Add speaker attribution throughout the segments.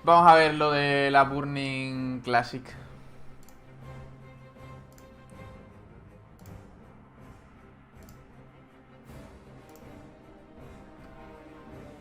Speaker 1: Vamos a ver lo de la Burning Classic.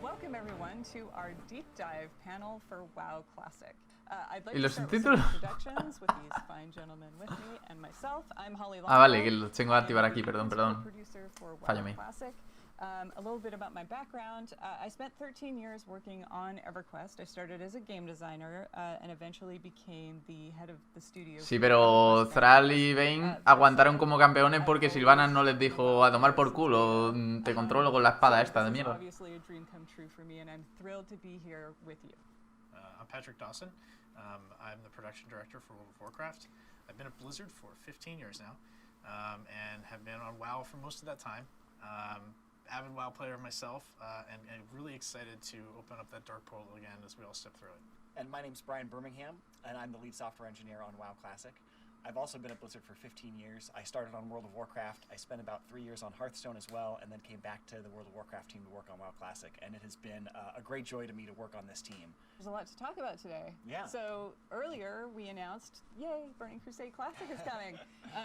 Speaker 2: Welcome everyone to our deep dive panel for WoW Classic. I'd like
Speaker 1: ¿Y
Speaker 2: to
Speaker 1: los
Speaker 2: start with
Speaker 1: subtítulos?
Speaker 2: some introductions with these fine gentlemen with me and myself. I'm Holly
Speaker 1: Ah, vale,
Speaker 2: Longbow.
Speaker 1: que los tengo que activar aquí, perdón, perdón.
Speaker 2: Producer for WoW
Speaker 1: Fallo mío.
Speaker 2: Classic. A little bit about my background. I spent 13 years working on EverQuest. I started as a game designer and eventually became the head of the studio.
Speaker 1: Sí, pero Thrall y Vayne aguantaron como campeones porque Sylvanas no les dijo a tomar por culo, te controlo con la espada esta de mierda.
Speaker 2: Obviously a dream come true for me and I'm thrilled to be here with you.
Speaker 3: I'm Patrick Dawson. I'm the production director for World of Warcraft. I've been at Blizzard for 15 years now and have been on WoW for most of that time. Avid WoW player myself and really excited to open up that dark portal again as we all step through it.
Speaker 4: And my name's Brian Birmingham, and I'm the lead software engineer on WoW Classic. I've also been at Blizzard for 15 years. I started on World of Warcraft. I spent about 3 years on Hearthstone as well, and then came back to the World of Warcraft team to work on WoW Classic. And it has been a great joy to me to work on this team.
Speaker 2: There's a lot to talk about today.
Speaker 4: Yeah.
Speaker 2: So earlier we announced, yay, Burning Crusade Classic is coming.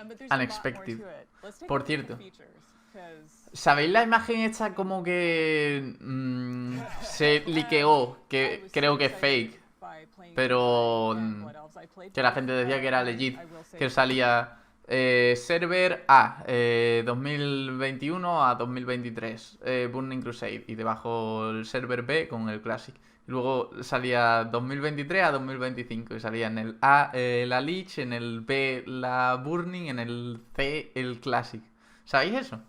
Speaker 2: But there's
Speaker 1: Unexpected.
Speaker 2: a lot more to it. Let's take
Speaker 1: Por
Speaker 2: a look at
Speaker 1: cierto.
Speaker 2: the features, 'cause
Speaker 1: ¿Sabéis la imagen esta como que se liqueó? Que creo que es fake, pero que la gente decía que era legit, que salía server A 2021 a 2023 Burning Crusade y debajo el server B con el Classic. Y luego salía 2023 a 2025 y salía en el A la Lich, en el B la Burning, en el C el Classic. ¿Sabéis eso?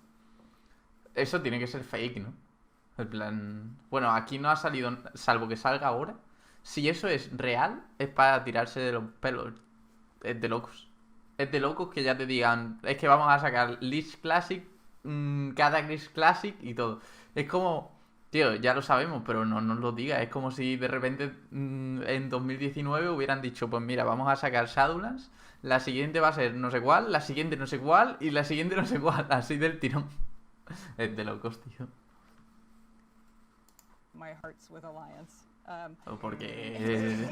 Speaker 1: Eso tiene que ser fake, ¿no? En plan... Bueno, aquí no ha salido, salvo que salga ahora. Si eso es real, es para tirarse de los pelos. Es de locos. Es de locos que ya te digan, es que vamos a sacar Lich Classic, cada Lich Classic y todo. Es como... Tío, ya lo sabemos, pero no nos lo digas. Es como si de repente en 2019 hubieran dicho, pues mira, vamos a sacar Shadowlands, la siguiente va a ser no sé cuál, la siguiente no sé cuál y la siguiente no sé cuál, así del tirón. Es de locos, tío.
Speaker 2: My heart's with Alliance.
Speaker 1: Porque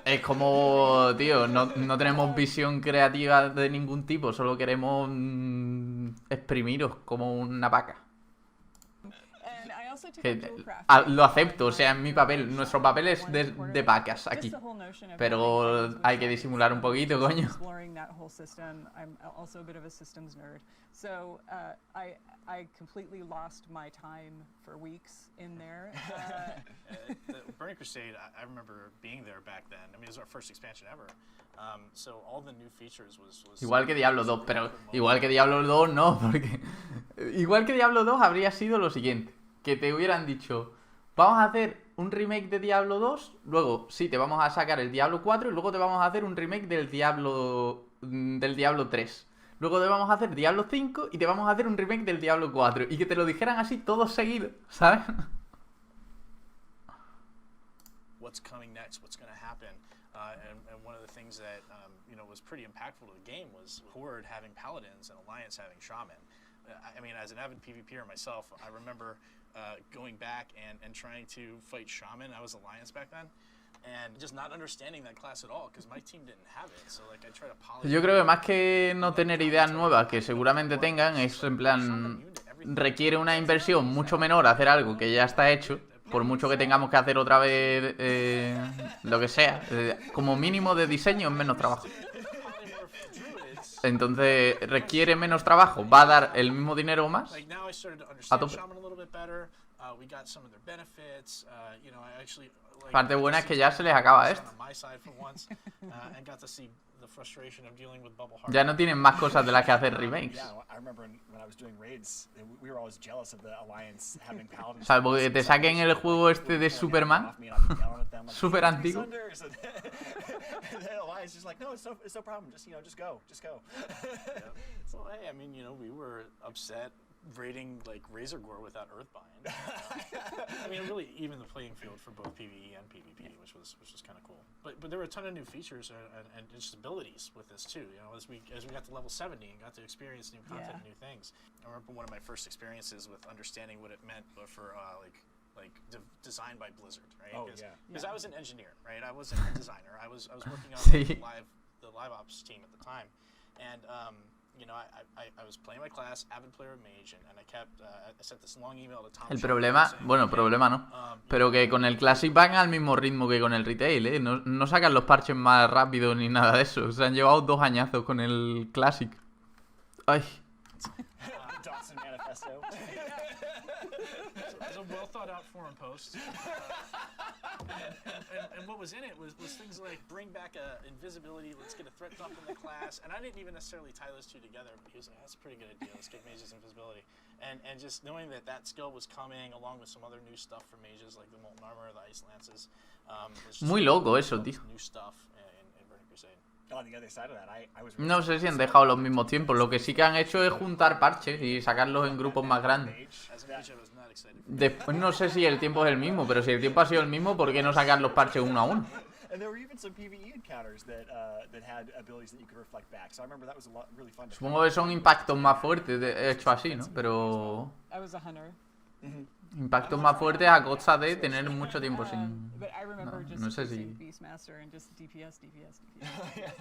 Speaker 1: es como, tío, no tenemos visión creativa de ningún tipo, solo queremos exprimiros como una vaca.
Speaker 2: And I also took
Speaker 1: Que,
Speaker 2: up dual crafting.
Speaker 1: lo acepto, o sea, en mi papel, nuestro papel es de vacas aquí.
Speaker 2: Just the whole notion of
Speaker 1: Pero
Speaker 2: having items
Speaker 1: hay que
Speaker 2: with
Speaker 1: disimular un
Speaker 2: systems,
Speaker 1: poquito, coño.
Speaker 2: Exploring that whole system. I'm also a bit of a systems nerd. So I completely lost my time for weeks in there.
Speaker 3: The Burning Crusade, I remember being there back then. I mean, it was our first expansion ever. So all the new features was
Speaker 1: Igual que Diablo 2, pero igual que Diablo 2 no, porque... Igual que Diablo 2 habría sido lo siguiente. Que te hubieran dicho, vamos a hacer un remake de Diablo 2, luego sí, te vamos a sacar el Diablo 4 y luego te vamos a hacer un remake del Diablo 3. Luego te vamos a hacer Diablo 5 y te vamos a hacer un remake del Diablo 4. Y que te lo dijeran así todos seguidos, ¿sabes?
Speaker 3: what's coming next, what's going to happen. And one of the things that you know was pretty impactful to the game was Horde having paladins and Alliance having shaman. I mean, as an avid PvPer myself, I remember going back and trying to fight shaman. I was Alliance back then. And just not understanding that class at all, because my team didn't have it. So like I tried to polish.
Speaker 1: Yo creo que más que no tener ideas nuevas que seguramente tengan, es en plan, requiere una inversión mucho menor hacer algo que ya está hecho, por mucho que tengamos que hacer otra vez lo que sea. Como mínimo de diseño es menos trabajo. Entonces requiere menos trabajo, va a dar el mismo dinero o más. A tope. Parte buena es que ya se les acaba esto. Ya no tienen más cosas de las que hacer remakes. Salvo que te saquen el juego este de Superman. Super antiguo.
Speaker 3: So hey, I mean, you know, we were upset raiding like Razorgore without Earthbind. I mean, really even the playing field for both PvE and PvP, which was kind of cool. But there were a ton of new features and just abilities with this too. You know, as we got to level 70 and got to experience new content and new things. I remember one of my first experiences with understanding what it meant for like designed by Blizzard, right?
Speaker 4: Oh,
Speaker 3: Because
Speaker 4: yeah.
Speaker 3: I was an engineer, right? I wasn't a designer. I was working on
Speaker 1: Sí.
Speaker 3: the live ops team at the time, and you know, I was playing my class, avid player of Mage, and I kept I sent this long email to Tom.
Speaker 1: El
Speaker 3: Schultz
Speaker 1: problema,
Speaker 3: saying,
Speaker 1: bueno,
Speaker 3: "Okay,
Speaker 1: problema no, pero que con el Classic van al mismo ritmo que con el Retail, ¿eh? No, no sacan los parches más rápido ni nada de eso. Se han llevado 2 añazos con el Classic. Ay,
Speaker 4: Dawson Manifesto.
Speaker 3: It was a well thought out forum post. And what was in it was things like bring back invisibility, let's get a threat dump in the class. And I didn't even necessarily tie those two together, but he was like, that's a pretty good idea, let's get mages invisibility. And just knowing that skill was coming along with some other new stuff for mages like the Molten Armor, the Ice Lances.
Speaker 1: muy loco eso, tío.
Speaker 3: New stuff in Burning Crusade.
Speaker 4: On the other side of that, I was really
Speaker 1: No sé si han dejado los mismos tiempos. Lo que sí que han hecho es juntar parches y sacarlos en grupos más grandes.
Speaker 3: As a mage, I was not excited.
Speaker 1: Después no sé si el tiempo es el mismo, pero si el tiempo ha sido el mismo, ¿por qué no sacar los parches uno a uno?
Speaker 4: And there were even some PvE encounters that had abilities that you could reflect back. So I remember that was really fun to
Speaker 1: Supongo que son impactos más fuertes hecho así, ¿no? Pero
Speaker 2: I was a hunter.
Speaker 1: impactos más fuertes a costa de tener mucho tiempo sin...
Speaker 2: But I remember
Speaker 1: No,
Speaker 2: just
Speaker 1: no sé
Speaker 2: using
Speaker 1: si...
Speaker 2: Beastmaster and just DPS.
Speaker 3: Yep.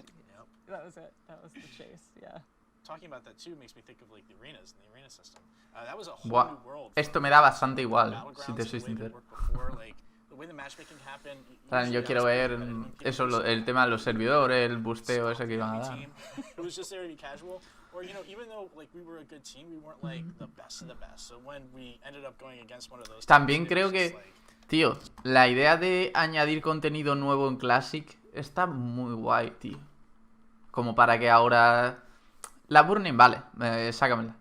Speaker 2: That was it. That was the chase. Yeah.
Speaker 3: Talking about that too makes me think of like the arenas and the arena system. That was a whole
Speaker 1: Buah,
Speaker 3: new world.
Speaker 1: esto me da bastante igual,
Speaker 3: Battlegrounds,
Speaker 1: si te soy
Speaker 3: the way they
Speaker 1: sincero.
Speaker 3: worked before, like, the way the matchmaking happened,
Speaker 1: O sea,
Speaker 3: usually
Speaker 1: yo
Speaker 3: I
Speaker 1: quiero
Speaker 3: was
Speaker 1: ver
Speaker 3: competitive and people
Speaker 1: eso,
Speaker 3: just,
Speaker 1: el tema de los servidores, el busteo ese que iban a
Speaker 3: team.
Speaker 1: dar.
Speaker 3: It was just there to be casual. Or, you know, even though like we were a good team, we weren't like the best of the best. So when we ended up going against one of those
Speaker 1: También
Speaker 3: teams, it
Speaker 1: creo
Speaker 3: was just
Speaker 1: que,
Speaker 3: like,
Speaker 1: tío, la idea de añadir contenido nuevo en Classic está muy guay, tío. Como para que ahora... La Burning, vale, sácamela.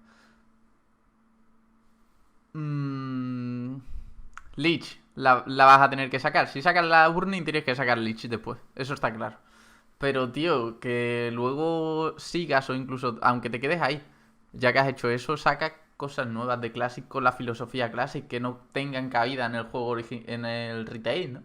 Speaker 1: Lich, la vas a tener que sacar. Si sacas la Burning, tienes que sacar Lich después. Eso está claro. Pero, tío, que luego sigas o incluso, aunque te quedes ahí, ya que has hecho eso, saca cosas nuevas de Classic con la filosofía Classic que no tengan cabida en el juego en el retail, ¿no?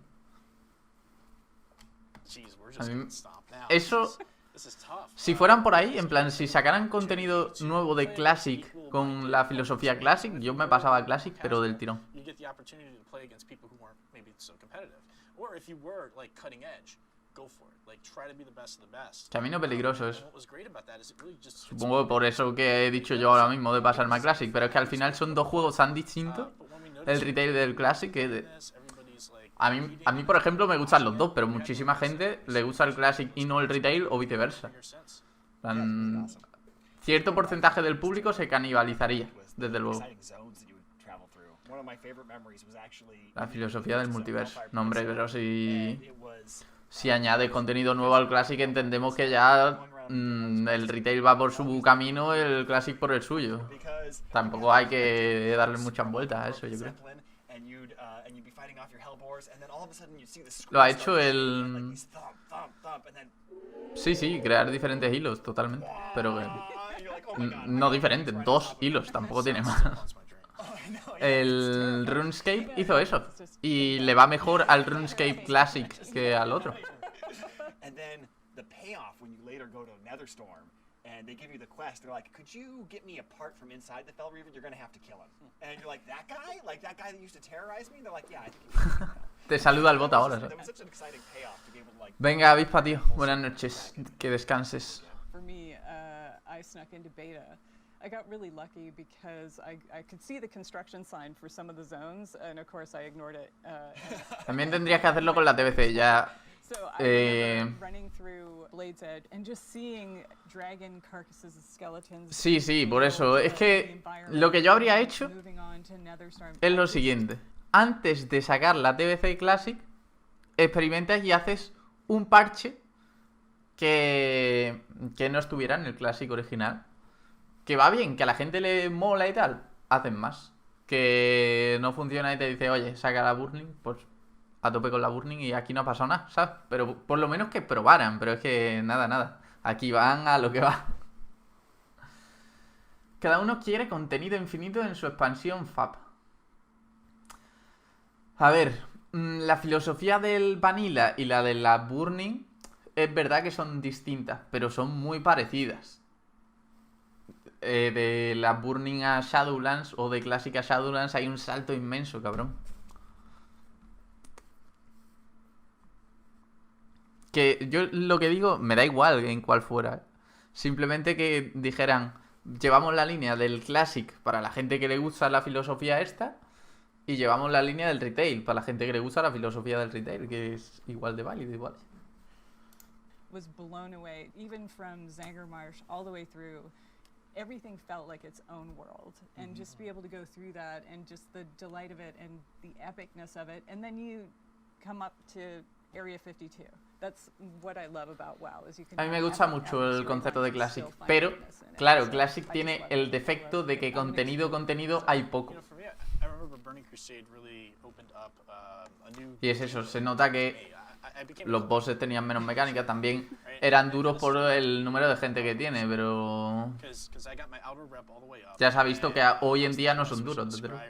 Speaker 3: "Geez, we're
Speaker 1: A
Speaker 3: just
Speaker 1: mí,
Speaker 3: gonna stop now.
Speaker 1: eso,
Speaker 3: This is tough."
Speaker 1: si fueran por ahí, en plan, si sacaran contenido nuevo de Classic con la filosofía Classic, yo me pasaba a Classic, pero del tirón.
Speaker 3: You get the opportunity to play against people who weren't maybe so competitive, or if you were like cutting edge, go for it. Like try to be the best of the best.
Speaker 1: Camino peligroso
Speaker 3: And
Speaker 1: eso.
Speaker 3: what was great about that is it really just
Speaker 1: Supongo que por eso que he dicho yo ahora mismo de pasarme a Classic, pero es que al final son dos juegos tan distintos,
Speaker 3: but when we
Speaker 1: el
Speaker 3: noticed
Speaker 1: retail del Classic, que
Speaker 3: this, everybody's like
Speaker 1: a mí, por ejemplo, me gustan los dos, pero muchísima gente le gusta el Classic y no el retail o viceversa.
Speaker 3: your sense.
Speaker 1: En plan, cierto porcentaje del público se canibalizaría, desde luego.
Speaker 4: exciting zones that you would travel through. One of my favorite memories was actually
Speaker 1: La filosofía del multiverso. No, hombre, pero
Speaker 4: and
Speaker 1: si...
Speaker 4: it was
Speaker 1: Si añades contenido nuevo al Classic, entendemos que ya el retail va por su camino, el Classic por el suyo.
Speaker 4: because
Speaker 1: Tampoco hay que darle muchas vueltas a eso, yo creo.
Speaker 4: Zeppelin, and you'd be fighting off your Hellbores, and then all of a sudden you'd see the
Speaker 1: Lo ha
Speaker 4: screen
Speaker 1: hecho
Speaker 4: start to
Speaker 1: el-
Speaker 4: shake, like these thump, and then
Speaker 1: Sí, sí, crear diferentes hilos, totalmente. Pero
Speaker 4: and you're like, oh my god.
Speaker 1: no diferentes, 2 hilos, tampoco tiene más.
Speaker 3: That's my dream.
Speaker 4: I know, yeah.
Speaker 1: El RuneScape hizo eso. Y le va mejor al RuneScape Classic que al otro.
Speaker 4: And then the payoff when you later go to Netherstorm and they give you the quest, they're like, could you get me a part from inside the Fell Reaver? You're gonna have to kill him. And you're like, that guy? Like that guy that used to terrorize me? They're like, yeah, I think you should.
Speaker 1: Te saluda el bot ahora,
Speaker 4: That
Speaker 1: ¿sabes?
Speaker 4: was such an exciting payoff to be able to like
Speaker 1: Venga, avispa, tío. Buenas noches. Que descanses.
Speaker 2: For me, I snuck into beta. I got really lucky because I could see the construction sign for some of the zones, and of course I ignored it.
Speaker 1: También tendrías que hacerlo con la TBC, ya.
Speaker 2: So I remember running through Blade's Edge and just seeing dragon carcasses and skeletons.
Speaker 1: Sí, sí, por eso. Es que lo que yo habría hecho
Speaker 2: Moving on to Netherstorm.
Speaker 1: es lo siguiente. Antes de sacar la TBC Classic, experimentas y haces un parche que no estuviera en el Classic original. Que va bien, que a la gente le mola y tal, hacen más. Que no funciona y te dice, oye, saca la Burning, pues a tope con la Burning y aquí no ha pasado nada, ¿sabes? Pero por lo menos que probaran, pero es que nada. Aquí van a lo que va. Cada uno quiere contenido infinito en su expansión FAP. A ver, la filosofía del Vanilla y la de la Burning es verdad que son distintas, pero son muy parecidas. De la Burning a Shadowlands o de Classic a Shadowlands hay un salto inmenso, cabrón. Que yo lo que digo, me da igual en cuál fuera. Simplemente que dijeran, llevamos la línea del Classic para la gente que le gusta la filosofía esta, y llevamos la línea del retail para la gente que le gusta la filosofía del retail, que es igual de válido, igual.
Speaker 2: Was blown away, even from Zangermarsh all the way through. Everything felt like its own world, and just to be able to go through that, and just the delight of it, and the epicness of it, and then you come up to Area 52. That's what I love about WoW. Is you can
Speaker 1: A mí me gusta mucho el concepto de Classic, pero claro, Classic tiene el defecto de que contenido hay poco. Y es eso, se nota que los bosses tenían menos mecánica, también eran duros por el número de gente que tiene, pero ya se ha visto que hoy en día no son duros, desde luego.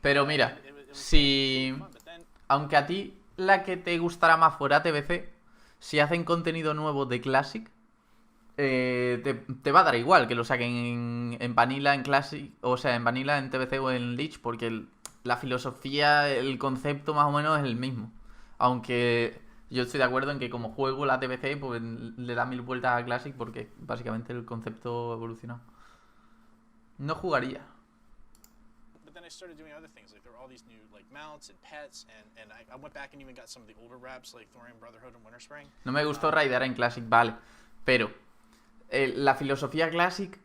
Speaker 1: Pero mira, si aunque a ti la que te gustará más fuera TBC, si hacen contenido nuevo de Classic, te va a dar igual que lo saquen en Vanilla, en Classic, o sea, en Vanilla, en TBC o en Lich, porque la filosofía, el concepto más o menos es el mismo. Aunque yo estoy de acuerdo en que como juego la TBC, pues le da 1000 vueltas a Classic porque básicamente el concepto ha evolucionado. No jugaría. No me gustó raidear en Classic, vale, pero la filosofía Classic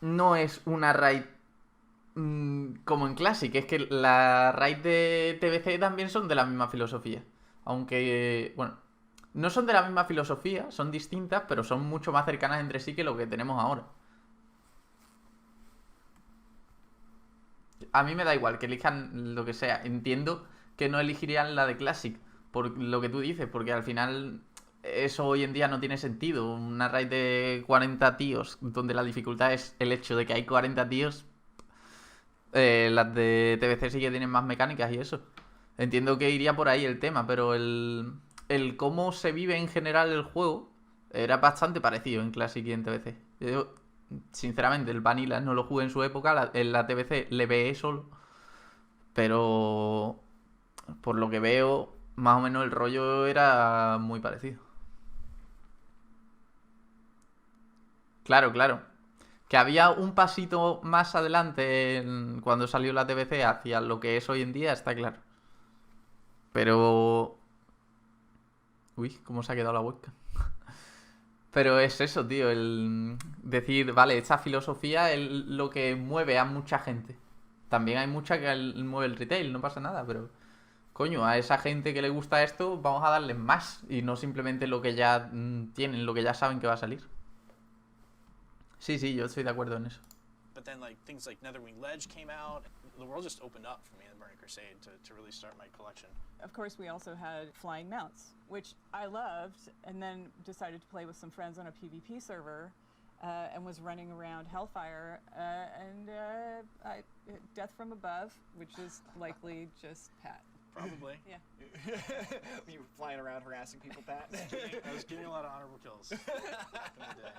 Speaker 1: no es una raid como en Classic, es que la raid de TBC también son de la misma filosofía. Aunque, bueno, no son de la misma filosofía, son distintas, pero son mucho más cercanas entre sí que lo que tenemos ahora. A mí me da igual que elijan lo que sea. Entiendo que no elegirían la de Classic, por lo que tú dices, porque al final eso hoy en día no tiene sentido. Una raid de 40 tíos, donde la dificultad es el hecho de que hay 40 tíos. Las de TBC sí que tienen más mecánicas y eso. Entiendo que iría por ahí el tema, pero el cómo se vive en general el juego era bastante parecido en Classic y en TBC. Yo, sinceramente, el Vanilla no lo jugué en su época, en la TBC le veé solo, pero por lo que veo, más o menos el rollo era muy parecido. Claro, claro. Que había un pasito más adelante cuando salió la TBC hacia lo que es hoy en día, está claro. Pero... Uy, cómo se ha quedado la webcam. Pero es eso, tío, el decir, vale, esta filosofía es lo que mueve a mucha gente. También hay mucha que mueve el retail, no pasa nada, pero... Coño, a esa gente que le gusta esto, vamos a darles más. Y no simplemente lo que ya tienen, lo que ya saben que va a salir. Sí, sí, yo estoy de acuerdo en eso.
Speaker 3: But then like things like Netherwing Ledge came out. The world just opened up for me in Burning Crusade to really start my collection.
Speaker 2: Of course, we also had flying mounts, which I loved, and then decided to play with some friends on a PvP server, and was running around Hellfire, and Death from Above, which is likely just Pat.
Speaker 3: Probably.
Speaker 2: Yeah.
Speaker 4: Were you flying around harassing people, Pat?
Speaker 3: I was getting a lot of honorable kills back in the day.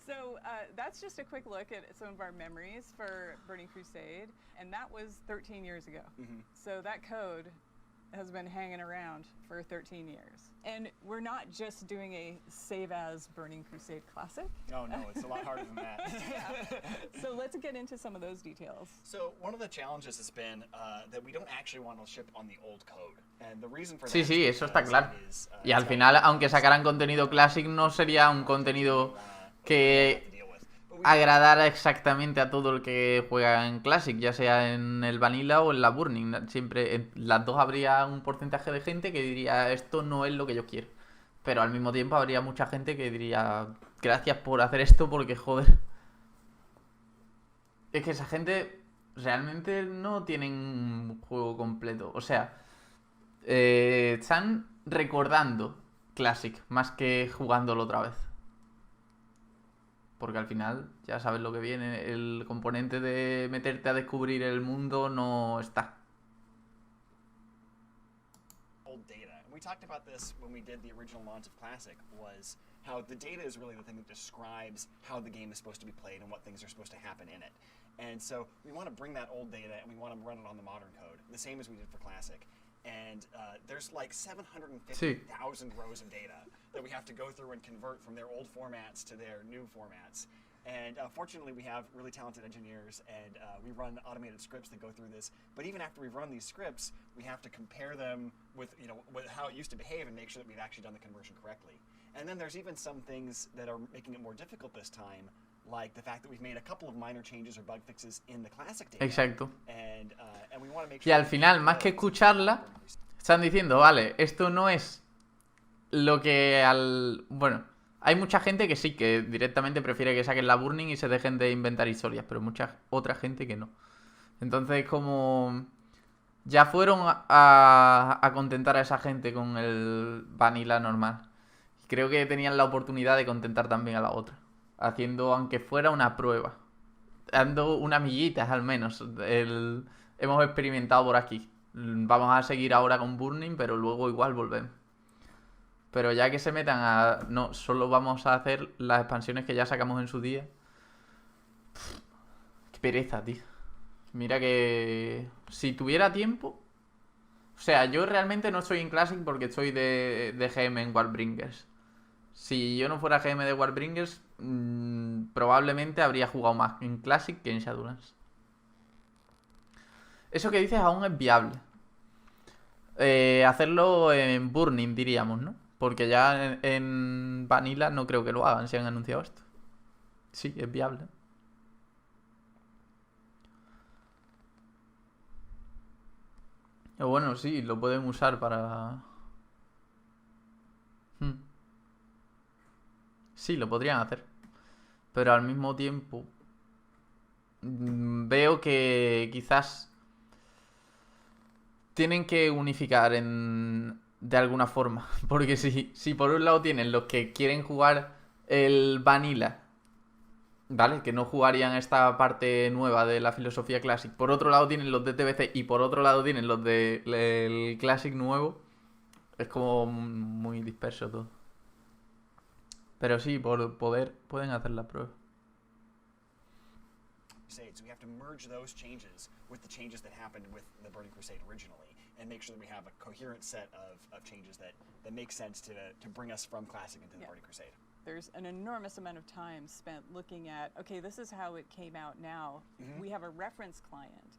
Speaker 2: So that's just a quick look at some of our memories for Burning Crusade, and that was 13 years ago. So that code has been hanging around for 13 years. And we're not just doing a save as Burning Crusade Classic.
Speaker 4: Oh no, it's a lot harder than that.
Speaker 2: Yeah. So let's get into some of those details.
Speaker 4: So one of the challenges has been that we don't actually want to ship on the old code. And the reason for that
Speaker 1: Sí, sí, eso está claro.
Speaker 4: is,
Speaker 1: Y al final, aunque sacaran contenido Classic, no sería un contenido que agradara exactamente a todo el que juega en Classic, ya sea en el Vanilla o en la Burning. Siempre en las dos habría un porcentaje de gente que diría esto no es lo que yo quiero, pero al mismo tiempo habría mucha gente que diría gracias por hacer esto porque joder. Es que esa gente realmente no tienen un juego completo, o sea, están recordando Classic más que jugándolo otra vez. Porque al final, ya sabes lo que viene, el componente de meterte a descubrir el mundo no está.
Speaker 4: Old data. And we talked about this when we did the original launch of Classic, was how the data is really the thing that describes how the game is supposed to be played and what things are supposed to happen in it. And so we want to bring that old data and we want to run it on the modern code, the same as we did for Classic. And there's like 750,000 rows of data that we have to go through and convert from their old formats to their new formats. And fortunately, we have really talented engineers, and we run automated scripts that go through this. But even after we've run these scripts, we have to compare them with, with how it used to behave and make sure that we've actually done the conversion correctly. And then there's even some things that are making it more difficult this time, like the fact that we've made a couple of minor changes or bug fixes in the classic data.
Speaker 1: Exacto.
Speaker 4: And we want to make
Speaker 1: Y
Speaker 4: sure
Speaker 1: al final, más que escucharla, están diciendo, vale, esto no es lo que al... Bueno, hay mucha gente que sí, que directamente prefiere que saquen la burning y se dejen de inventar historias, pero mucha otra gente que no. Entonces, como... Ya fueron a contentar a esa gente con el vanilla normal. Y creo que tenían la oportunidad de contentar también a la otra, haciendo, aunque fuera una prueba, dando unas miguitas al menos. Hemos experimentado por aquí. Vamos a seguir ahora con burning, pero luego igual volvemos. Pero ya que se metan a... No, solo vamos a hacer las expansiones que ya sacamos en su día. Qué pereza, tío. Mira que... Si tuviera tiempo... O sea, yo realmente no estoy en Classic porque estoy de GM en Warbringers. Si yo no fuera GM de Warbringers, probablemente habría jugado más en Classic que en Shadowlands. Eso que dices aún es viable. Hacerlo en Burning, diríamos, ¿no? Porque ya en Vanilla no creo que lo hagan si han anunciado esto. Sí, es viable. O bueno, sí, lo pueden usar para... Sí, lo podrían hacer. Pero al mismo tiempo... Veo que quizás... Tienen que unificar de alguna forma. Porque si por un lado tienen los que quieren jugar el Vanilla, ¿vale? Que no jugarían esta parte nueva de la filosofía Classic. Por otro lado tienen los de TBC y por otro lado tienen los del Classic nuevo. Es como muy disperso todo. Pero sí, por poder pueden hacer la prueba.
Speaker 4: So we have to merge those changes with the changes that happened with the Burning Crusade originally, and make sure that we have a coherent set of changes that make sense to bring us from Classic into the Burning Crusade.
Speaker 2: There's an enormous amount of time spent looking at, okay, this is how it came out now. We have a reference client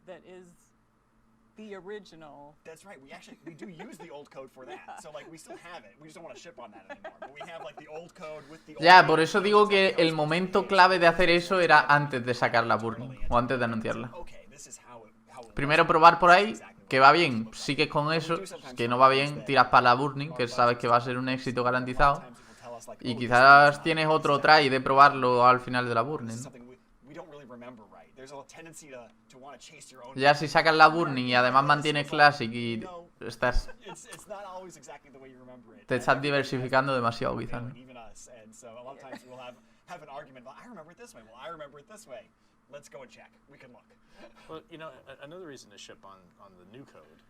Speaker 2: that is the original.
Speaker 4: That's right. We do use the old code for that. So like we still have it. We just don't want to ship on that anymore. But we have like the old code with the old
Speaker 1: Ya, por eso digo que el momento clave de hacer eso era antes de sacar la burning o antes de anunciarla. Primero probar por ahí, que va bien, sigues con eso, que no va bien, tiras para la burning, que sabes que va a ser un éxito garantizado. Y quizás tienes otro try de probarlo al final de la burning, ¿no? Ya si sacas la burning y además mantienes Classic y estás... Te estás diversificando demasiado quizás, ¿no?
Speaker 4: Let's go and check. We can look.
Speaker 3: Well, another reason to ship on the new code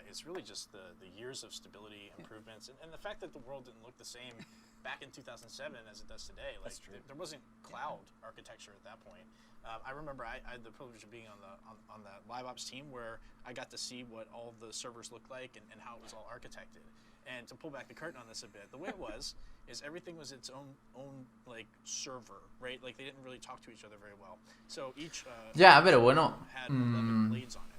Speaker 3: is really just the years of stability improvements and the fact that the world didn't look the same back in 2007 as it does today. Like there wasn't cloud architecture at that point. I remember I had the privilege of being on the live ops team where I got to see what all the servers looked like and how it was all architected. And to pull back the curtain on this a bit, the way it was is everything was its own like server, right? Like they didn't really talk to each other very well. So each
Speaker 1: ya, pero bueno,
Speaker 3: had 11 blades on it.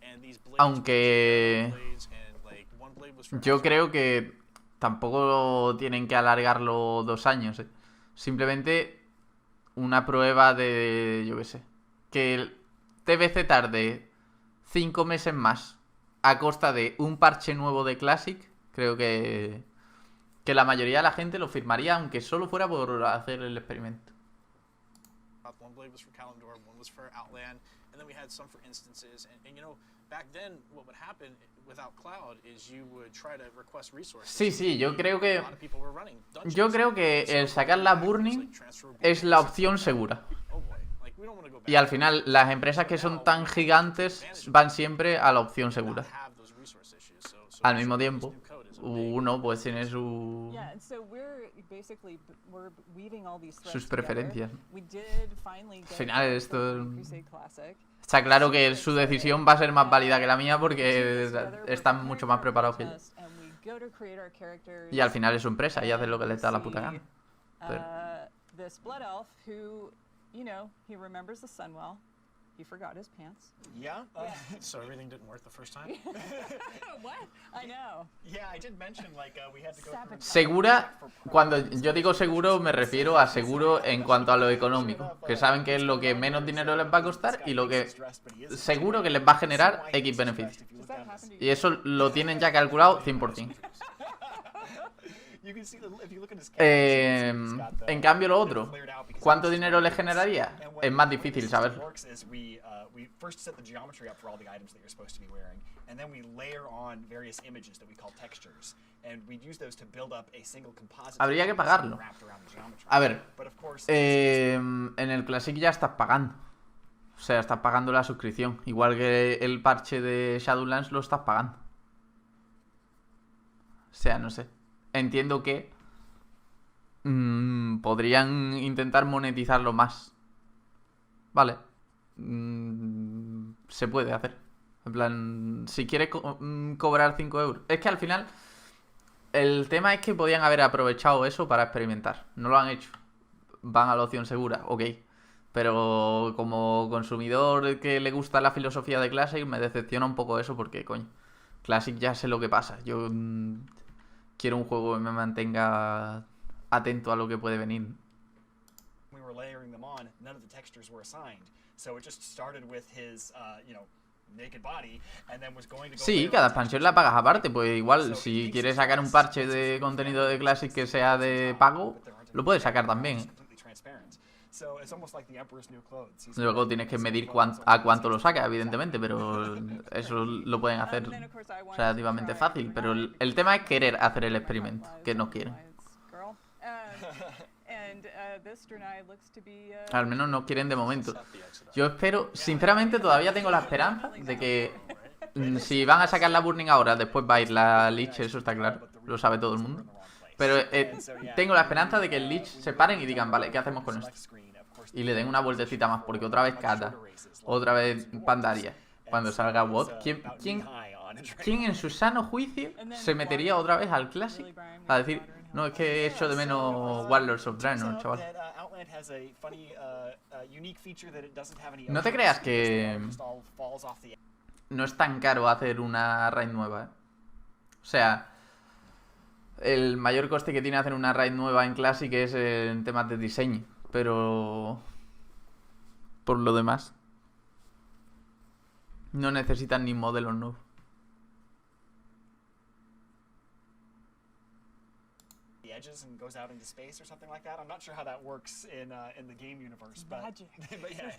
Speaker 3: And these blades
Speaker 1: aunque
Speaker 3: and like one blade was for
Speaker 1: yo creo que tampoco tienen que alargarlo 2 años, ¿eh? Simplemente una prueba de, yo qué sé, que el TBC tarde 5 meses más a costa de un parche nuevo de Classic. Creo que la mayoría de la gente lo firmaría, aunque solo fuera por hacer el experimento.
Speaker 3: One blade was for Kalimdor, one was for Outland, and then we had some for instances. And back then, what would happen without cloud is you would try to request resources.
Speaker 1: Sí, yo creo que el sacar la burning es la opción segura. Y al final, las empresas que son tan gigantes van siempre a la opción segura. Al mismo tiempo, Uno pues tiene su...
Speaker 2: Yeah, and so we're weaving all these threads
Speaker 1: sus
Speaker 2: together.
Speaker 1: preferencias.
Speaker 2: We did finally get
Speaker 1: Al final
Speaker 2: the
Speaker 1: esto...
Speaker 2: Crusade Classic.
Speaker 1: Está claro que su decisión va a ser más válida que la mía porque están mucho más preparados que yo. Y al final es su empresa y hace lo que les da la puta gana. Pero...
Speaker 2: This blood elf who, you know, he remembers the sun well. He forgot his pants.
Speaker 4: Yeah.
Speaker 3: So everything didn't work the first time?
Speaker 2: What? I know.
Speaker 4: Yeah, I did mention like we had to go through
Speaker 1: Segura, cuando yo digo seguro me refiero a seguro en cuanto a lo económico, que saben que es lo que menos dinero les va a costar y lo que seguro que les va a generar X beneficios. Y eso lo tienen ya calculado 100%. En cambio lo otro, ¿cuánto dinero les generaría? Es más difícil saberlo. Habría que pagarlo. A ver, en el Classic ya estás pagando. O sea, estás pagando la suscripción. Igual que el parche de Shadowlands lo estás pagando. O sea, no sé. Entiendo que podrían intentar monetizarlo más. Vale. Se puede hacer. En plan, si quieres cobrar 5 euros. Es que al final el tema es que podían haber aprovechado eso para experimentar. No lo han hecho. Van a la opción segura, ok. Pero como consumidor que le gusta la filosofía de Classic, me decepciona un poco eso porque, coño, Classic ya sé lo que pasa. Yo... quiero un juego que me mantenga atento a lo que puede venir. Sí, cada expansión la pagas aparte. Pues igual, si quieres sacar un parche de contenido de Classic que sea de pago, lo puedes sacar también. Luego tienes que medir a cuánto lo sacas, evidentemente, pero eso lo pueden hacer relativamente fácil. Pero el tema es querer hacer el experimento, que no quieren. Al menos no quieren de momento. Yo espero, sinceramente todavía tengo la esperanza de que si van a sacar la Burning ahora, después va a ir la Lich, eso está claro, lo sabe todo el mundo. Pero tengo la esperanza de que el Lich se paren y digan, vale, ¿qué hacemos con esto? Y le den una vueltecita más, porque otra vez Cada, otra vez Pandaria. Cuando salga WOT, ¿quién en su sano juicio se metería otra vez al Classic a decir, no, es que he hecho de menos Warlords of Draenor, chaval? No te creas que no es tan caro hacer una raid nueva, ¿eh? O sea, el mayor coste que tiene hacer una raid nueva en Classic es en temas de diseño. Pero por lo demás no necesitan ni modelos nuevos.
Speaker 4: And goes out into space or something like that. I'm not sure how that works in the game universe, but yeah,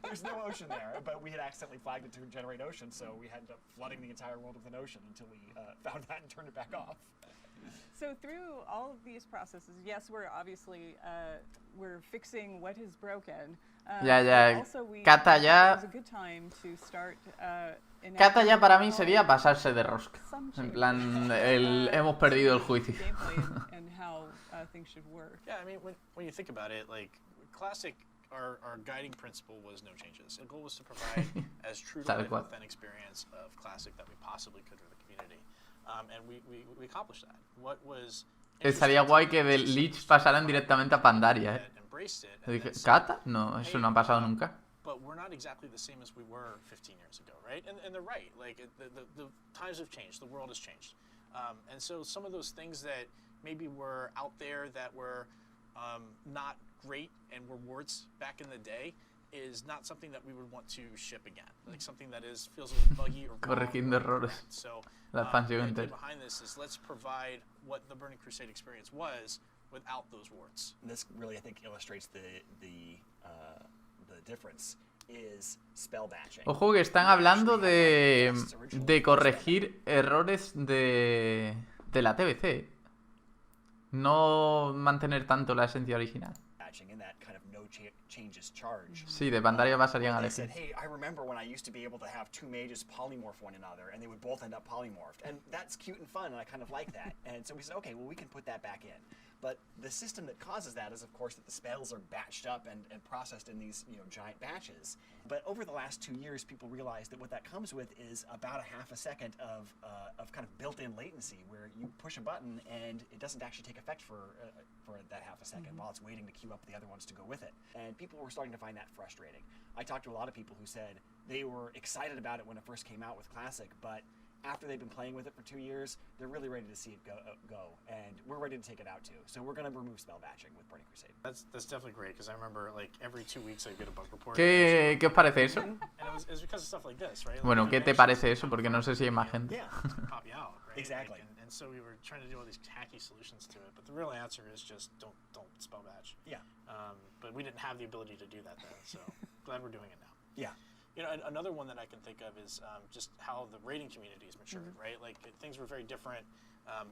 Speaker 4: there's no ocean there. But we had accidentally flagged it to generate ocean, so we ended up flooding the entire world with an ocean until we found that and turned it back off.
Speaker 2: So through all of these processes, yes, we're obviously we're fixing what is broken.
Speaker 1: Ya. Cata ya. Cata ya para mí sería pasarse de rosca. En plan, hemos perdido el juicio.
Speaker 3: Yeah, I mean, when you think about it, like Classic, our guiding principle was no changes. The goal was to provide as true to life authentic experience of Classic that we possibly could for the community. And we accomplished that. What was
Speaker 1: estaría guay que del Lich pasaran directamente a Pandaria, ¿eh? Dije, ¿Cata? No, eso no ha pasado nunca.
Speaker 3: But we're not exactly the same as we were 15 years ago, right? And they're right. Like the times have changed, the world has changed, and so some of those things that maybe were out there that were not great and were warts back in the day is not something that we would want to ship again. Like something that feels a little buggy or
Speaker 1: corrigiendo errores.
Speaker 3: So
Speaker 1: la expansión
Speaker 3: the idea
Speaker 1: entera.
Speaker 3: behind this is let's provide what the Burning Crusade experience was without those warts.
Speaker 4: And this really, I think, illustrates the difference. Is spell batching.
Speaker 1: Ojo que están hablando de corregir errores de la TBC. No mantener tanto la esencia original.
Speaker 4: In that kind of no changes charge.
Speaker 1: Sí, de pantalla pasarían al
Speaker 4: They said,
Speaker 1: eje.
Speaker 4: hey, I remember when I used to be able to have two mages polymorph one another, and they would both end up polymorphed. And that's cute and fun, and I kind of like that. And so we said, okay, well, we can put that back in. But the system that causes that is, of course, that the spells are batched up and processed in these giant batches. But over the last 2 years, people realized that what that comes with is about a half a second of kind of built-in latency, where you push a button and it doesn't actually take effect for that half a second while it's waiting to queue up the other ones to go with it. And people were starting to find that frustrating. I talked to a lot of people who said they were excited about it when it first came out with Classic, but after they've been playing with it for 2 years, they're really ready to see it go, and we're ready to take it out too. So we're going to remove spell batching with Burning Crusade.
Speaker 3: That's definitely great, because I remember like every 2 weeks I get a bug report.
Speaker 1: ¿Qué os parece eso?
Speaker 3: And it was because of stuff like this, right? Like,
Speaker 1: Bueno, ¿qué te parece eso? Porque no sé si hay más gente.
Speaker 4: Yeah,
Speaker 3: pop you out, right?
Speaker 4: Exactly.
Speaker 3: Like, and so we were trying to do all these hacky solutions to it, but the real answer is just don't spell batch.
Speaker 4: yeah,
Speaker 3: But we didn't have the ability to do that then, so glad we're doing it now.
Speaker 4: yeah.
Speaker 3: You know, another one that I can think of is just how the rating community has matured, right? Like things were very different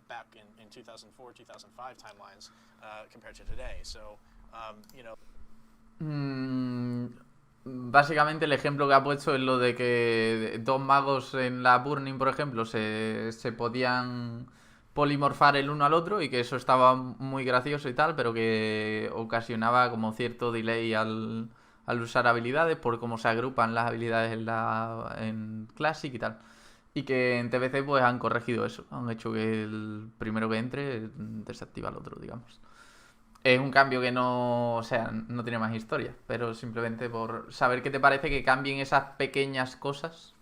Speaker 3: back in 2004, 2005 timelines compared to today. So, you know.
Speaker 1: Básicamente el ejemplo que ha puesto es lo de que dos magos en la Burning, por ejemplo, se podían polimorfar el uno al otro y que eso estaba muy gracioso y tal, pero que ocasionaba como cierto delay al usar habilidades por cómo se agrupan las habilidades en Classic y tal. Y que en TBC pues han corregido eso, han hecho que el primero que entre desactiva al otro, digamos. Es un cambio que no, o sea, no tiene más historia, pero simplemente por saber qué te parece que cambien esas pequeñas cosas.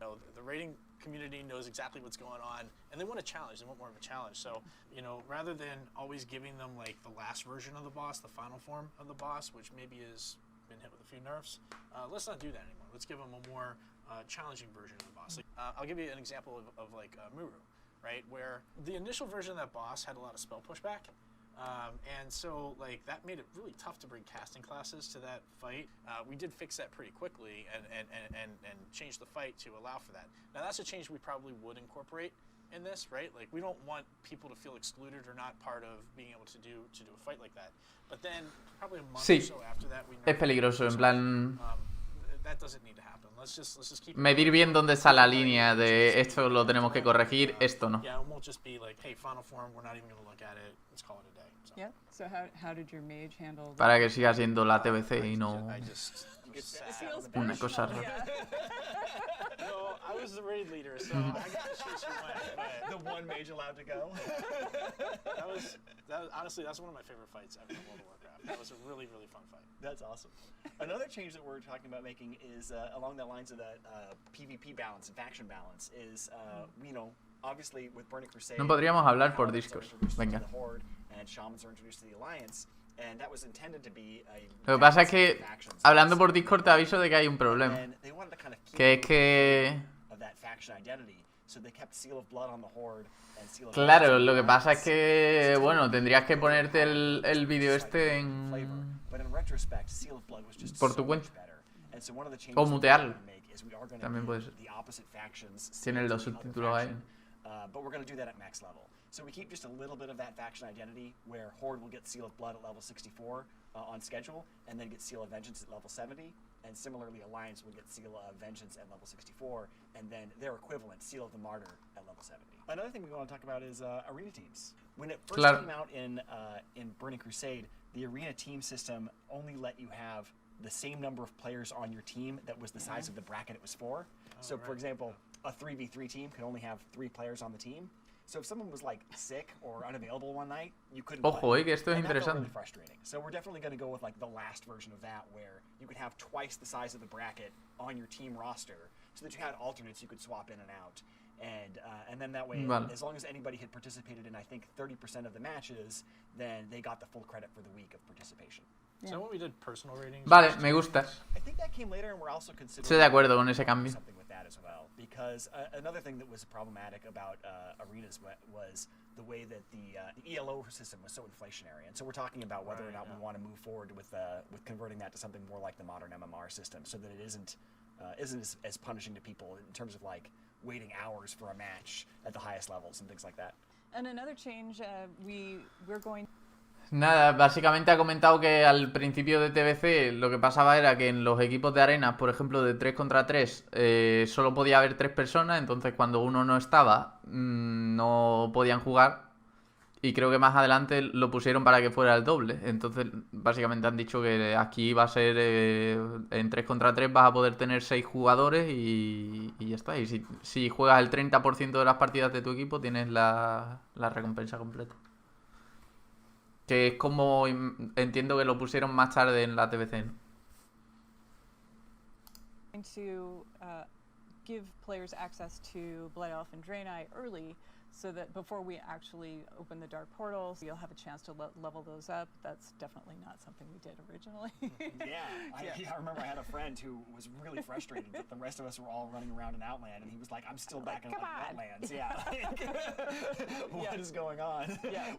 Speaker 3: The rating community knows exactly what's going on, and they want a challenge. They want more of a challenge. So, you know, rather than always giving them like the last version of the boss, the final form of the boss, which maybe has been hit with a few nerfs, let's not do that anymore. Let's give them a more challenging version of the boss. Like, I'll give you an example of like Muru, right? Where the initial version of that boss had a lot of spell pushback. And so like that made it really tough to bring casting classes to that fight. We did fix that pretty quickly and change the fight to allow for that. Now that's a change we probably would incorporate in this, right? Like we don't want people to feel excluded or not part of being able to do a fight like that. But then probably a month or so after that we
Speaker 1: Es peligroso, en plan
Speaker 3: that doesn't need to happen. Let's just keep
Speaker 1: medir bien dónde está la línea de esto lo tenemos que corregir, esto no.
Speaker 3: Yeah, it won't just be like, hey, final form, we're not even going to look at it. Let's call it a day. So.
Speaker 2: Yeah. So how did your mage handle?
Speaker 1: Para que siga siendo la TBC y no
Speaker 3: I just was sad.
Speaker 1: una cosa rara.
Speaker 3: No, I was the raid leader, so I got to choose who went.
Speaker 4: The one mage allowed to go.
Speaker 3: That was honestly, that's one of my favorite fights ever in World of Warcraft. That was a really, really fun fight.
Speaker 4: That's awesome. Another change that we're talking about making is along the lines of that PvP balance and faction balance is, you know, obviously with Burning Crusade.
Speaker 1: No podríamos hablar por
Speaker 4: Paladins are
Speaker 1: Discord.
Speaker 4: introduced to
Speaker 1: Venga.
Speaker 4: the Horde, and Shamans are introduced to the Alliance, and that was intended to be a
Speaker 1: Lo que pasa es
Speaker 4: balance
Speaker 1: que,
Speaker 4: of factions.
Speaker 1: hablando por Discord, te aviso de que hay un problema.
Speaker 4: And they wanted to kind of keep
Speaker 1: Que es que...
Speaker 4: of that faction identity, so they kept Seal of Blood on the Horde and Seal of
Speaker 1: Claro,
Speaker 4: Blood on
Speaker 1: lo
Speaker 4: the
Speaker 1: que pasa es
Speaker 4: Alliance.
Speaker 1: que, bueno, tendrías que ponerte el vídeo este en...
Speaker 4: But in retrospect, Seal of Blood was just
Speaker 1: Por
Speaker 4: so
Speaker 1: tu cuenta.
Speaker 4: much better. And so one of the changes
Speaker 1: O
Speaker 4: that we're
Speaker 1: mutearlo.
Speaker 4: gonna make is we are gonna
Speaker 1: También
Speaker 4: be
Speaker 1: puede ser.
Speaker 4: the opposite factions.
Speaker 1: Tienen los
Speaker 4: seen as the other
Speaker 1: subtítulos ahí.
Speaker 4: faction, but we're going to do that at max level. So we keep just a little bit of that faction identity, where Horde will get Seal of Blood at level 64 on schedule, and then get Seal of Vengeance at level 70. And similarly, Alliance will get Seal of Vengeance at level 64, and then their equivalent, Seal of the Martyr, at level 70. Another thing we want to talk about is arena teams. When it first
Speaker 1: Claro.
Speaker 4: came out in Burning Crusade, the arena team system only let you have the same number of players on your team that was the size of the bracket it was for. So, for
Speaker 3: right.
Speaker 4: example, a 3v3 team could only have 3 players on the team. So if someone was like sick or unavailable one night, you couldn't
Speaker 1: Ojo,
Speaker 4: play.
Speaker 1: que esto es
Speaker 4: And that felt
Speaker 1: interesante.
Speaker 4: really frustrating. So we're definitely going to go with like the last version of that, where you could have twice the size of the bracket on your team roster, so that you had alternates you could swap in and out. And then that way,
Speaker 1: Vale.
Speaker 4: as long as anybody had participated in, I think, 30% of the matches, then they got the full credit for the week of participation.
Speaker 3: So when we did personal ratings.
Speaker 1: Vale, me gusta.
Speaker 4: I think that came later, and we're also considering
Speaker 1: Estoy de acuerdo con ese cambio.
Speaker 4: something with that as well. Because another thing that was problematic about arenas was the way that the ELO system was so inflationary. And so we're talking about whether or not we want to move forward with converting that to something more like the modern MMR system, so that it isn't as punishing to people in terms of like waiting hours for a match at the highest levels and things like that.
Speaker 2: And another change, we're going.
Speaker 1: Nada, básicamente ha comentado que al principio de TBC lo que pasaba era que en los equipos de arenas, por ejemplo, de 3 contra 3, solo podía haber 3 personas, entonces cuando uno no estaba, no podían jugar. Y creo que más adelante lo pusieron para que fuera el doble. Entonces, básicamente han dicho que aquí va a ser en 3 contra 3 vas a poder tener 6 jugadores y ya está. Y si juegas el 30% de las partidas de tu equipo, tienes la recompensa completa. Que es como entiendo que lo pusieron más tarde en la TBC, ¿no?
Speaker 2: To give players access to Blood Elf and Draenei early, so that before we actually open the dark portals, you'll have a chance to level those up. That's definitely not something we did originally.
Speaker 4: I remember I had a friend who was really frustrated that the rest of us were all running around in Outland, and he was like, I'm still back in Outlands. What is going on?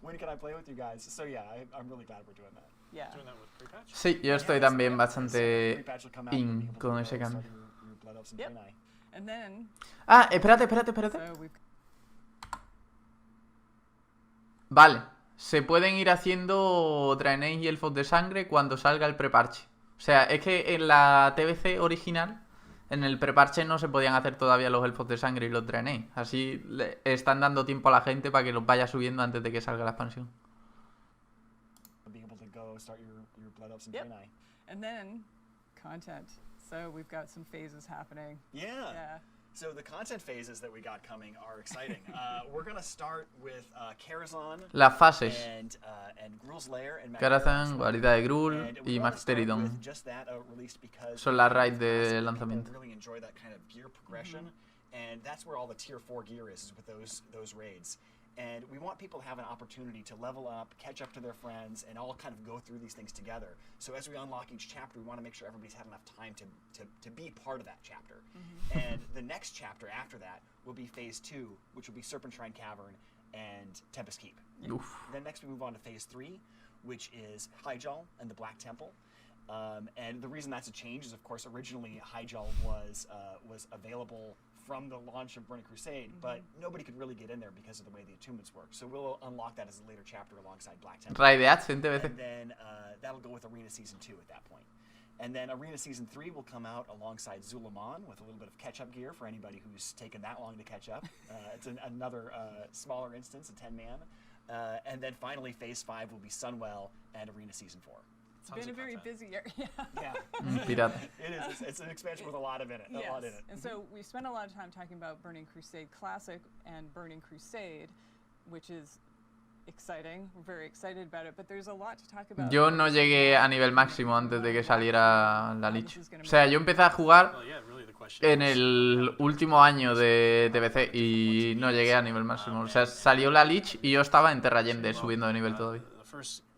Speaker 4: When can I play with you guys? So I'm really glad we're doing that.
Speaker 3: Doing that with pre-patch?
Speaker 1: Sí, yo estoy también bastante in con ese cambio.
Speaker 2: And then,
Speaker 1: espérate.
Speaker 2: so we've
Speaker 1: Vale, se pueden ir haciendo Draenei y elfos de sangre cuando salga el preparche. O sea, es que en la TBC original, en el preparche no se podían hacer todavía los elfos de sangre y los Draenei. Así le están dando tiempo a la gente para que los vaya subiendo antes de que salga la expansión.
Speaker 2: Yep. And then content. So we've got some phases happening.
Speaker 4: Yeah. So the content phases that we got coming are exciting. We're going to start with Karazhan
Speaker 1: Las fases.
Speaker 4: and Gruul's Lair and
Speaker 1: Karazhan, guarida de Gruul y Maxteridon. Son las raids de lanzamiento.
Speaker 4: Really enjoy that kind of gear progression, and that's where all the tier 4 gear is with those raids. And we want people to have an opportunity to level up, catch up to their friends, and all kind of go through these things together. So as we unlock each chapter, we want to make sure everybody's had enough time to be part of that chapter. And the next chapter after that will be Phase 2, which will be Serpentine Cavern and Tempest Keep. Then next we move on to Phase 3, which is Hyjal and the Black Temple. And the reason that's a change is, of course, originally Hyjal was available from the launch of Burning Crusade, but nobody could really get in there because of the way the attunements work. So we'll unlock that as a later chapter alongside Black Temple.
Speaker 1: Raideats en TBC.
Speaker 4: And then that'll go with Arena Season 2 at that point. And then Arena Season 3 will come out alongside Zulaman with a little bit of catch-up gear for anybody who's taken that long to catch up. It's another smaller instance, a 10-man. And then finally, Phase 5 will be Sunwell and Arena Season 4.
Speaker 2: It's been a very busy year.
Speaker 1: Pirata.
Speaker 4: It is. It's an expansion with a lot in it.
Speaker 2: Yes. And so we spent a lot of time talking about Burning Crusade Classic and Burning Crusade, which is exciting. We're very excited about it, but there's a lot to talk about.
Speaker 1: Yo no llegué a nivel máximo antes de que saliera la Lich. O sea, yo empecé a jugar en el último año de TBC y no llegué a nivel máximo. O sea, salió la Lich y yo estaba en Terrayende subiendo de nivel todavía.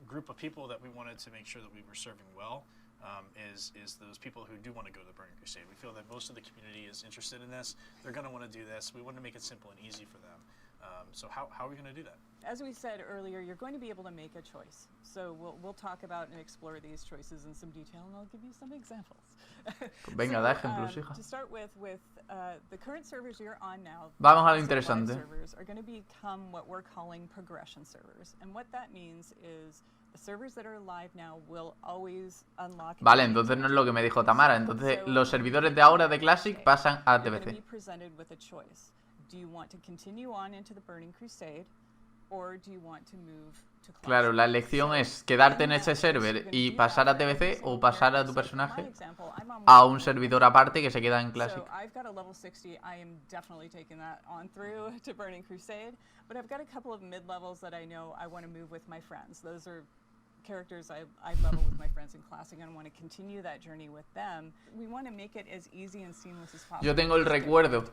Speaker 3: Group of people that we wanted to make sure that we were serving well is those people who do want to go to the Burning Crusade. We feel that most of the community is interested in this. They're going to want to do this. We want to make it simple and easy for them. So how are we going to do that?
Speaker 2: As we said earlier, you're going to be able to make a choice. So we'll talk about and explore these choices in some detail, and I'll give you some examples.
Speaker 1: Venga, da ejemplos, hija.
Speaker 2: To start with the current servers you're on now,
Speaker 1: vamos a lo interesante.
Speaker 2: Servers are going to become what we're calling progression servers, and what that means is the servers that are live now will always unlock.
Speaker 1: Vale, entonces no es lo que me dijo Tamara. Entonces los servidores de ahora de Classic pasan a TBC.
Speaker 2: Do you want to continue on into the Burning Crusade, or do you want to move to Classic?
Speaker 1: Claro, la elección es quedarte en ese server y pasar a TBC o pasar a tu personaje a un servidor aparte que se queda en Classic.
Speaker 2: So I've got a level 60. I am definitely taking that on through to Burning Crusade, but I've got a couple of mid-levels that I know I want to move with my friends. Those are characters I level with my friends in Classic, and I want to continue that journey with them. We want to make it as easy and seamless as possible.
Speaker 1: Yo tengo el recuerdo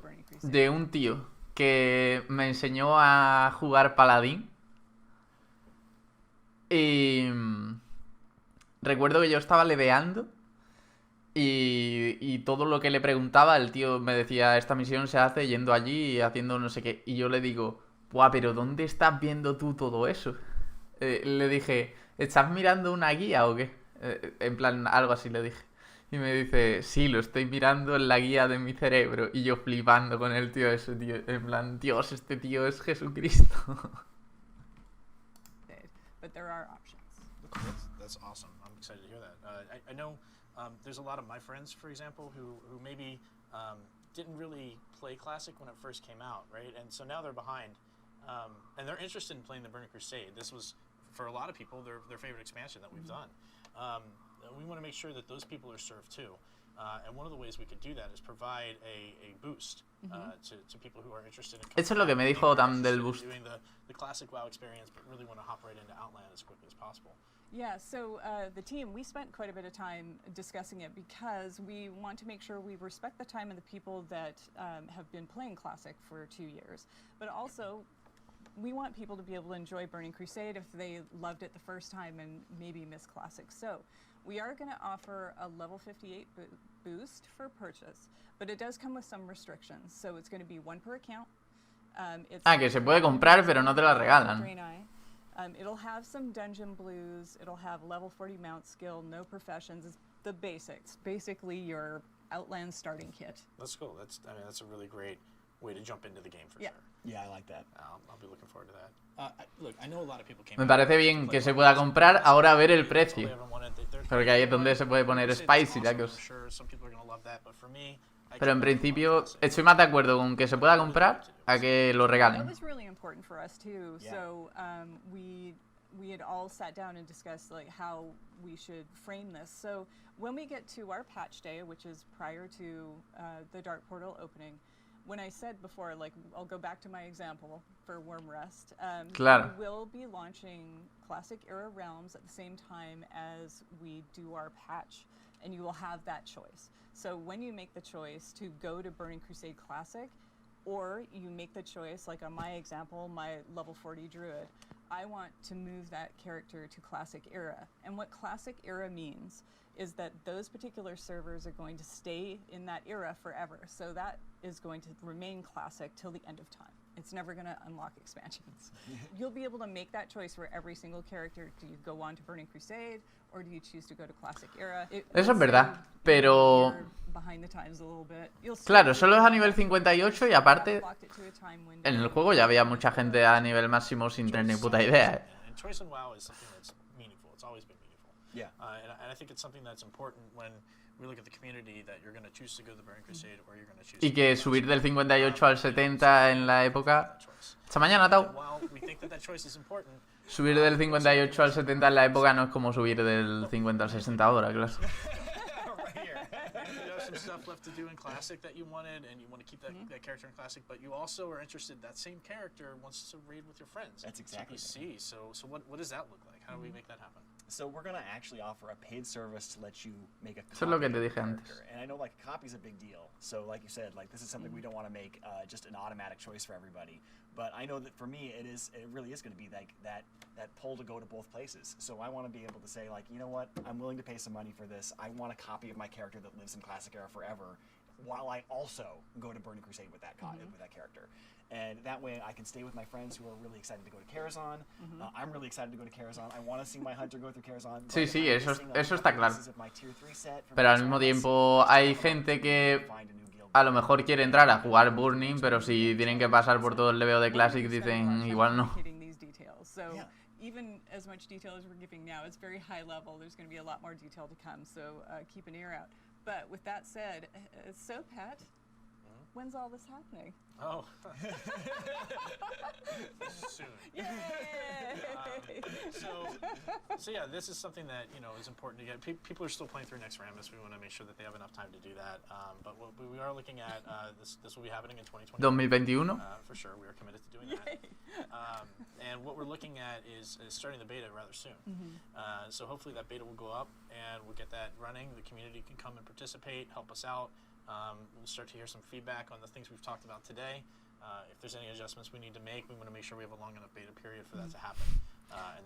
Speaker 1: de un tío que me enseñó a jugar paladín y recuerdo que yo estaba leveando y todo lo que le preguntaba el tío me decía, esta misión se hace yendo allí y haciendo no sé qué, y yo le digo, buah, pero ¿dónde estás viendo tú todo eso? Le dije, ¿estás mirando una guía o qué? En plan, algo así le dije. Y me dice, sí, lo estoy mirando en la guía de mi cerebro. Y yo flipando con el tío ese, tío. En plan, Dios, este tío es Jesucristo.
Speaker 3: That's awesome. I'm excited to hear that. I know there's a lot of my friends, for example, who maybe didn't really play Classic when it first came out, right? And so now they're behind, and they're interested in playing the Burning Crusade. This was, for a lot of people, their favorite expansion that we've done. We want to make sure that those people are served too. And one of the ways we could do that is provide a boost to people who are interested in
Speaker 1: Eso es lo que me dijo Tam del boost.
Speaker 3: doing the classic WoW experience, but really want to hop right into Outland as quickly as possible.
Speaker 2: Yeah, so the team, we spent quite a bit of time discussing it because we want to make sure we respect the time of the people that have been playing Classic for 2 years. But also, we want people to be able to enjoy Burning Crusade if they loved it the first time and maybe missed Classic. So we are going to offer a level 58 boost for purchase, but it does come with some restrictions. So it's going to be 1 per account.
Speaker 1: Que se puede comprar, pero no te la regalan.
Speaker 2: It'll have some dungeon blues, it'll have level 40 mount skill, no professions, it's the basics. Basically your Outland starting kit.
Speaker 3: That's cool. That's a really great way to jump into the game for sure.
Speaker 4: Yeah, I like that.
Speaker 3: I'll be looking forward to that. Look, I know a lot of people came.
Speaker 1: Me parece bien que se pueda comprar, ahora a ver el precio. Porque ahí es donde se puede poner spicy la cosa. Pero en principio estoy más de acuerdo con que se pueda comprar a que lo regalen.
Speaker 2: That was really important for us too.
Speaker 4: Yeah.
Speaker 2: So we had all sat down and discussed like how we should frame this. So when we get to our patch day, which is prior to the Dark Portal opening, when I said before, like I'll go back to my example for Worm Rest,
Speaker 1: Claro.
Speaker 2: we will be launching Classic Era Realms at the same time as we do our patch, and you will have that choice. So when you make the choice to go to Burning Crusade Classic, or you make the choice, like on my example, my level 40 druid, I want to move that character to Classic Era. And what Classic Era means is that those particular servers are going to stay in that era forever. So that is going to remain Classic till the end of time. It's never going to unlock expansions. You'll be able to make that choice for every single character. Do you go on to Burning Crusade, or do you choose to go to Classic Era?
Speaker 1: Eso es verdad, pero...
Speaker 2: Behind the times a little bit.
Speaker 1: Claro, solo es a nivel 58 y aparte en el juego ya había mucha gente a nivel máximo sin tener ni puta idea.
Speaker 3: And choice in WoW is something that's meaningful. It's always been meaningful.
Speaker 4: Yeah.
Speaker 3: And I think it's something that's important when we look at the community, that you're going to choose to go to the Burning Crusade or you're going to choose.
Speaker 1: Y que subir del 58 al 70 en la época... Esta mañana, Tau. Subir del 58 al 70 en la época no es como subir del 50 al 60 ahora, claro.
Speaker 3: Stuff left to do in Classic that you wanted, and you want to keep that character in Classic, but you also are interested, that same character wants to raid with your friends.
Speaker 4: That's exactly
Speaker 3: CPC. So what does that look like? How do we make that happen?
Speaker 4: So we're going to actually offer a paid service to let you make a copy
Speaker 1: Eso es lo que te
Speaker 4: of the
Speaker 1: dije antes.
Speaker 4: character. And I know like a copy is a big deal. So like you said, like this is something we don't want to make just an automatic choice for everybody. But I know that for me, it really is going to be like that pull to go to both places. So I want to be able to say like, you know what, I'm willing to pay some money for this. I want a copy of my character that lives in Classic Era forever, while I also go to Burning Crusade with that with that character. And that way I can stay with my friends who are really excited to go to Karazhan. I'm really excited to go to Karazhan. I want to see my hunter go through Karazhan.
Speaker 1: Sí, sí, eso está claro.
Speaker 4: My tier 3 set from
Speaker 1: Pero al mismo tiempo hay gente que a lo mejor quiere entrar a jugar Burning, pero si tienen que pasar por todo el leveo de Classic dicen igual no.
Speaker 2: Even as much detail as we're giving now, it's very high level. There's going to be a lot more detail to come, so keep an ear out. But with that said, so Pat, when's all this happening?
Speaker 3: Oh, soon.
Speaker 2: Yay!
Speaker 3: So yeah, this is something that is important to get. People are still playing through Next Ramus. We want to make sure that they have enough time to do that. But what we are looking at this will be happening in 2020.
Speaker 1: 2021.
Speaker 3: For sure, we are committed to doing that. And what we're looking at is starting the beta rather soon. So hopefully that beta will go up and we'll get that running. The community can come and participate, help us out. We'll start to hear some feedback on the things we've talked about today. If there's any adjustments we need to make, we want to make sure we have a long enough beta period for that to happen.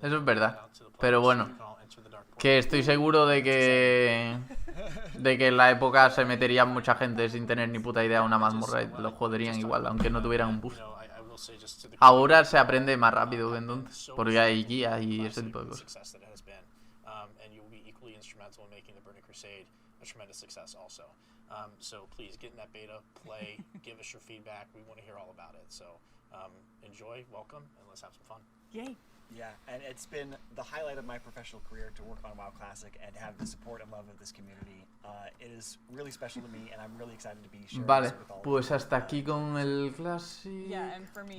Speaker 1: Eso es verdad. Pero bueno, que estoy seguro de que en la época se metería mucha gente sin tener ni puta idea una mazmorra y lo joderían igual, aunque no tuvieran un boost. Ahora se aprende más rápido que entonces, porque hay guías y ese tipo de cosas.
Speaker 3: Tremendous success also. So please get in that beta, play, give us your feedback. We want to hear all about it. So enjoy, welcome, and let's have some fun.
Speaker 2: Yay.
Speaker 4: Yeah, and it's been the highlight of my professional career to work on WoW Classic and have the support and love of this community. It is really special to me, and I'm really excited to be sharing
Speaker 1: Vale,
Speaker 4: this with all of
Speaker 1: pues
Speaker 4: you.
Speaker 1: hasta aquí con el Classic.
Speaker 2: Yeah, and for me,